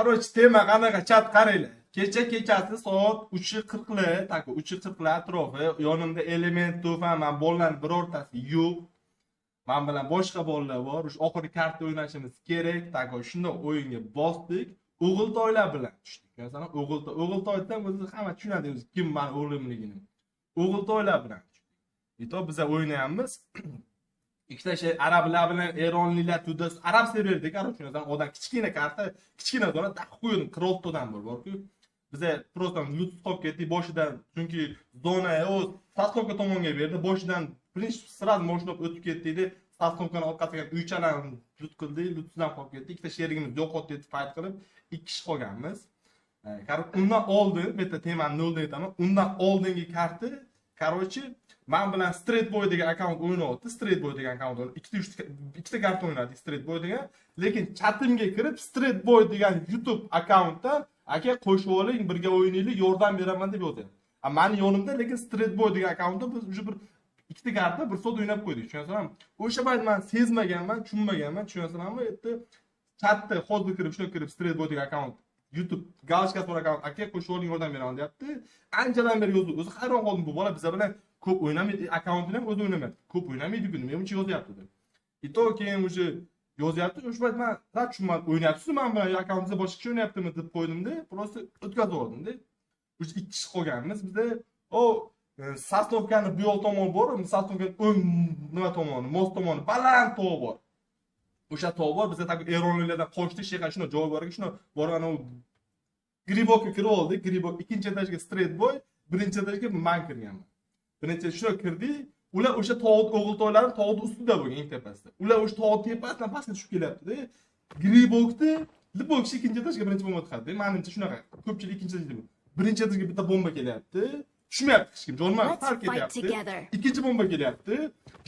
Короче, tema qanaqa chat qaranglar. Kechasi soat 3:40lar, tak 3:40lar atrofi, yonimda element to'fan, men bolalar birortasi yo'q. Men bilan boshqa bolalar bor. O'sha oxirgi karta o'ynashimiz kerak. Tak shunda o'yinga bosdik. O'g'iltoylar bilan tushdik. Masalan, o'g'iltoydan o'zi hamma tushunadi o'zi kim men o'g'limligini. O'g'iltoylar bilan tushdik. Ito biz o'ynayapmiz. ikkita şey arablar bilan eronliklar tudi arab serverda короче odam kichkina karta kichkina zona taqib qo'ydim 46 tadan bor-ku biza просто loot qolib ketdik boshidan chunki zona o sasnovka tomonga berdi boshidan birinchi sразу moshina o'tib ketdi sasnovkani orqasiga uychalarni loot qildik lootdan qolib ketdik ikkita sherigimiz yo'qotdi deb fight qilib ikki kishi qolganmiz undan oldin bitta temani noldan aytaman undan oldingi karta короче men bilan Street Boy degan akkaunt o'ynayapti. Street Boy degan akkaunt ikkita karta o'ynadik Street Boy degan. Lekin chatimga kirib Street Boy degan YouTube akkauntdan aka qo'shib oling, birga o'ynaylik, yordam beraman deb yozdi. Meni yonimda lekin Street Boy degan akkauntda biz уже bir ikkita karta bir soat o'ynab qo'ydik. Tushunasizmi? O'sha payt men sezmaganman, tushunmaganman. Tushunasizmi? Endi chatda hozir kirib Street Boy degan akkaunt YouTube galashka bor akkaunt aka qo'shib oling, yordam beraman deyapti. Anchadan beri yozdi. O'zi hayron qoldim bu bola biza bilan ko'p o'ynamaydi, akkauntini ham o'zi o'ynamaydi. Ko'p o'ynamaydi-ku, nima uchun yozyapti deb. Ito keyin o'sha yozyapti, o'sha payt men hech tushunmadim, o'ynayapsiz, men bilan akkauntingizda boshqa kishi o'ynayaptimi deb qo'ydimda, просто o'tkazib yubordim-da. O'sha ikki kishi qolganmiz. Bizda o Sasnovkani bu yo'l tomon bor, Sasnovkani o'ng nima tomoni, most tomoni baland tog' bor. O'sha tog' bor, bizda tak eronliklardan qochdik, shayqa shuna joy borga, shuna borgan u Gribokka kirib oldik. Gribok ikkinchi etajga Street Boy, birinchi etajga men kirganman. Birinchi shuna kirdik. Ular o'sha tog' o'g'iltoylarning tog'ning ustida bo'lgan, eng tepasida. Ular o'sha tog' tepasidan pastga tushib kelyapti-da. Gribokni Libokchi ikkinchi etajga birinchi bomba chiqardi. Menimcha shunaqa. Ko'pchilik ikkinchi etajga. Birinchi etajga bitta bomba kelyapti. Tushmayapti hech kim. Jonim farq ketyapti. Ikkinchi bomba kelyapti.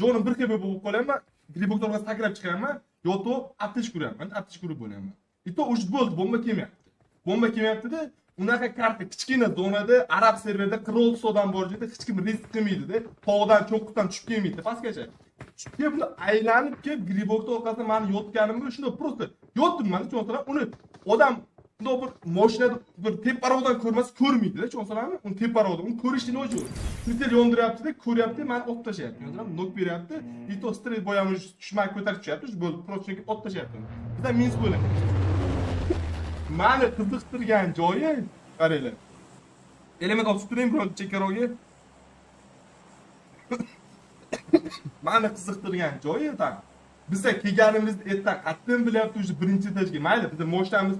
Jonim bir xil bo'lib qolaman. Gribokdan orqasiga sakrab chiqaman. Yotib aptech kuraman. Aptech kurib bo'laman. Ito o'sh bo'ldi, bomba kelmayapti. Bomba kelmayapti-da. Unaqa karta kichkina zonada arab serverda 46 so'dan bor joyda hech kim risk qilmaydi-da. Tog'dan, cho'qqidan tushib kelmaydi pastgacha. Tushib aylanib kelib Gribokda orqasida meni yotganimda shunda просто yotdim men cho'ntalar uni odam bundoq bir mashinada bir teparoqdan ko'rmasa ko'rmaydi-da cho'ntalarni. Uni teparoqdan uni ko'rishni o'zi. Twitter yondiryapti-da, ko'ryapti, meni ot tashyapti. Yondirib nok beryapti. Ito Street Boy ham tushmay ko'tarib tushyapti. Bo'ldi, просто ot tashyapti. Bizda minus bo'ladi. Meni qiziqtirgan joyi qaranglar. Element olib turing biron chekaroqga. Meni qiziqtirgan joyi tan. Bizda kelganimizda erta qatdan bilyapti o'sha birinchi etajga. Mayli, bizda mashinamiz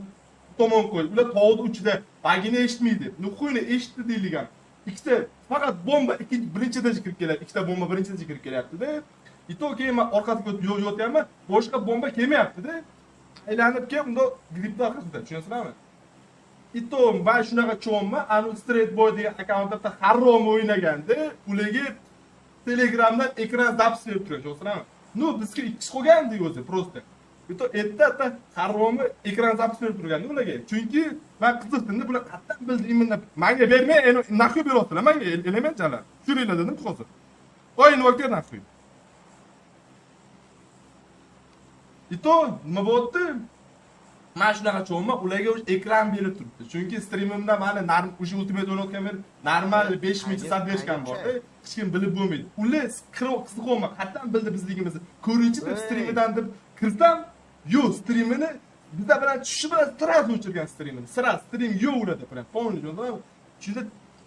tomon qo'yib, ular tog'ning uchida bagini eshitmaydi. Nuquyni eshitdi deyilgan. Ikkita faqat bomba birinchi etajga kirib kelyapti. Ikkita bomba birinchi etajga kirib kelyapti-da. Ito keyin men orqasiga yo'tyapman, boshqa bomba kelmayapti-da. Aylanib kelib, unda gripni orqasida, tushunasizlarmi? Ito men shunaqa cho'nman, anu Street Boy degan akkauntda harrom o'ynaganda, ularga Telegramdan ekran zapis berib turgan, tushunasizlarmi? No, bizga ikki qolgandi o'zi, просто. Ito erta harromni ekran zapis berib turganda ularga. Chunki men qiziqdimda, bular qatdan bildi, menga bermay, naxu beryaptilar, menga elementlar. Turinglar dedim, hozir. O'yin vaqtida naxu. Ito nima bo'ldi? Men shunaqa cho'nman, ularga o'sha ekran berib turibdi. Chunki streamimda meni o'sha ultimate o'ynayotgan bir normal 5000 sadberishgan bor-da. Hech kim bilib bo'lmaydi. Ular qiziqolma, qatdan bildi bizligimizni. Ko'ruvchi deb streamidan deb kirsam, yo'q, streamini bizlar bilan tushishi bilan sras o'chirgan streamini. Sras stream yo'q ularda bilan. Polniy. Shunda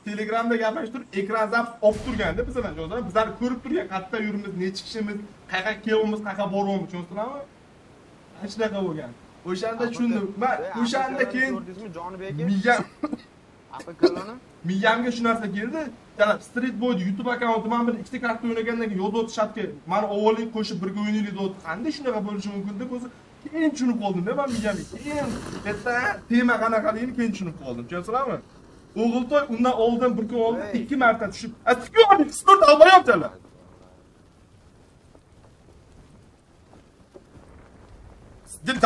Telegramda gaplashib turib, ekran zapis olib turganda bizlar bilan, bizlarni ko'rib turgan qayerda yurimiz, necha kishimiz, qayerga kelyapmiz, qayerga boryapmiz, tushunasizlarmi? Shunaqa bo'lgan. O'shanda tushundim. Men o'shanda keyin miyamga shu narsa keldi. Jalab Street Boy YouTube akkaunti men bir ikkita karta o'ynagandan keyin yozib o'tishapti. Meni o'g'ling qo'shib birga o'ynaylik deb o'tdi. Qanday shunaqa bo'lishi mumkin deb o'zi keyin tushunib qoldim-da men miyamga. Keyin bitta tema qanaqaligini keyin tushunib qoldim. Tushunasizlarmi? O'g'iltoy undan oldin bir kun oldin 2 marta tushib, "Atiko'ni sport olmayaptilar."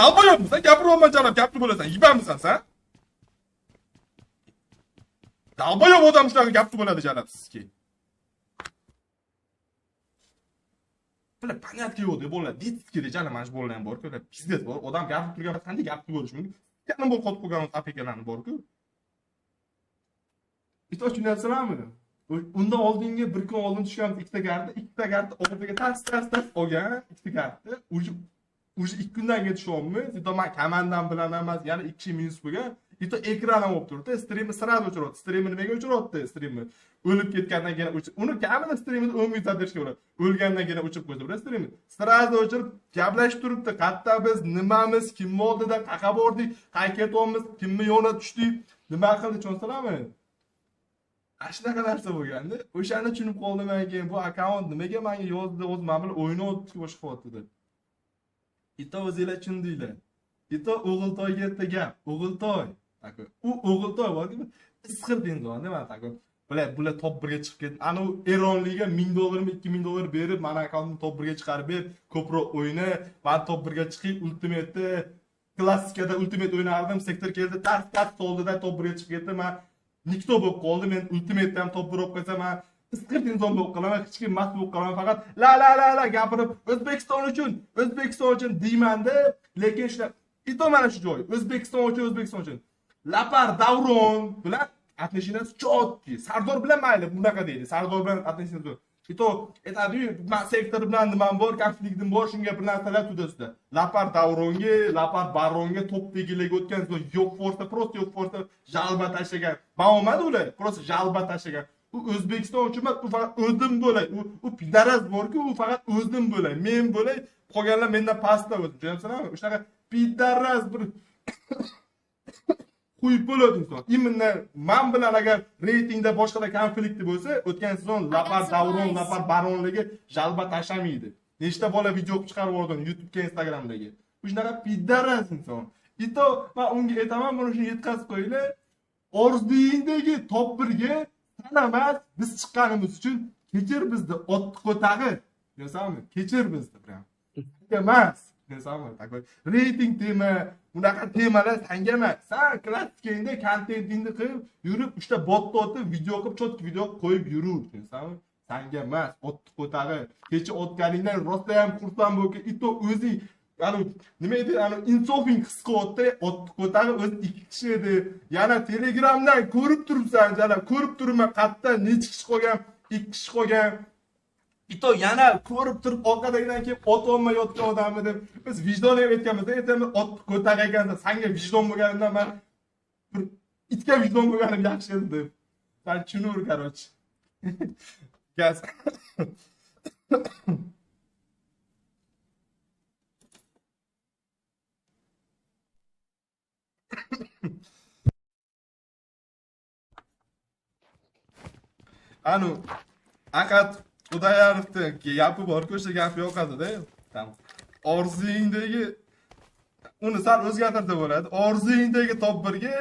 Dalboyapmiz, gapiryapman janab, gapni bo'lasan, yibamisan sen? Dalboyap odam shunaqa gapni bo'ladi janab sizki. Bular panyatga yo'q deb bo'ladi. Ditskida janab mana shu bolalar ham bor-ku, pizdet bor. Odam gapirib turgan qanday gapni bo'lishi mumkin? yana bu qotib qo'ygan apekalarni bor-ku. Bitta tushunyapsizlarmi? Unda oldingi bir kun oldin tushgan ikkita karta oldiga tas olgan ikkita karta. Уже 2 kundan keyin tushyapmiz. Bitta men komandan bilan emas, yana 2 kishi minus bo'lgan. Bitta ekran ham bo'lib turibdi. Streamni sirab o'chiribdi. Streamni nimaga o'chiribdi? Streamni o'lib ketgandan keyin uni kamida streamni 10 minut berishga bo'ladi. O'lgandan keyin o'chirib qo'ysa bo'ladi streamni. Sirab o'chirib gaplashib turibdi. Qayerda biz, nimamiz, kim oldida, qayerga bordik, qayerga ketyapmiz, kimni yo'lga tushdik, nima qildi tushunsalarmi? Shunaqa narsa bo'lganda, o'shani tushunib qoldim men keyin bu akkaunt nimaga menga yozdi, o'z men bilan o'yin o'tib boshqa qilyapti deb. Ito o'zinglar tushundinglar. Ito O'g'iltoyga yerda gap. O'g'iltoy. Tako. U O'g'iltoy bor-ku, isqir dengizon, nima tako. Bular top 1 ga chiqib ketdi. Ana u Eronliga $1000 $2000 berib, mana akkauntni top 1 ga chiqarib ber, ko'proq o'yna, men top 1 ga chiqib, ultimate'da klassikada ultimate o'ynardim, sektor keldi, tars soldida top 1 ga chiqib ketdi, men nikto bo'lib qoldi. Men ultimate'da ham top 1 olib qo'ysam, men isqir inson bo'lib qolaman, hech kim mas bo'lib qolaman, faqat la gapirib O'zbekiston uchun deyman-da, lekin shular ito mana shu joy, O'zbekiston uchun. Lapar Davron bilan atnishinasi chotki, Sardor bilan mayli bunaqa deydi. Sardor bilan atnishinasi ito aytadi, men sektor bilan nimam bor, konfliktim bor, shunga bir narsalar tudasida. Lapar Davronga, Lapar Baronga top tegilaga o'tgan so'ng yo'q forsa jalba tashlagan. Bo'lmadi ular, просто jalba tashlagan. U O'zbekiston uchun emas, u faqat o'zim bo'lay. U pidaras bor-ku, u faqat o'zim bo'lay. Men bo'lay, qolganlar mendan pastda o'zi. Tushunasizlarmi? O'shaqa pidaras bir qo'yib bo'ladi inson. Imminda men bilan agar reytingda boshqada konflikti bo'lsa, o'tgan sezon Lapar Davron, Lapar Baronligi jalba tashlamaydi. Nechta bola video chiqarib yubordim YouTube'ga, Instagram'dagi. Shunaqa pidaras inson. Ito men unga aytaman, buni shuni yetkazib qo'yinglar. Orzuyingdagi top 1 ga emas, biz chiqqanimiz uchun kechir bizni otqo'tag'i. Bilasizmi? Kechir bizni bilan. Emas, bilasizmi? Takoy reyting tema, bunaqa temalar sanga emas. Sen klassikingda kontentingni qilib, yurib, uchta botni otib, video qilib, chotki video qo'yib yurur, bilasizmi? Sanga emas, otqo'tag'i. Kecha otganingdan rosta ham xursand bo'lgan, ito o'zi nima edi, insofing his qilyapti, otqo'tag'i o'zi 2 kishi edi. Yana Telegramdan ko'rib turibsan, jala ko'rib turibman, qayerda necha kishi qolgan, 2 kishi qolgan. Ito yana ko'rib turib orqadagidan kelib otolmay yotgan odamni deb biz vijdon ham aytganmiz, aytamiz otqo'tag'i ekansan, senga vijdon bo'lganimdan men bir itga vijdon bo'lganim yaxshi edi deb. Sen tushunur, короче. Gaz. Aqat Xudoyarovning gapi bor-ku, o'sha gapi yoqadi-da. Tamam. Orzuyingdagi uni sal o'zgartirsa bo'ladi. Orzuyingdagi top 1 ga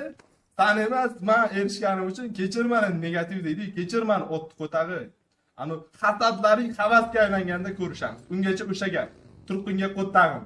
sen emas, men erishganim uchun kechirmani negativ deydi, kechirmani otqo'tag'i. Xatatlaring havasga aylanganda ko'rishamiz. Ungacha o'sha gap. Turqinga qo'ttag'im.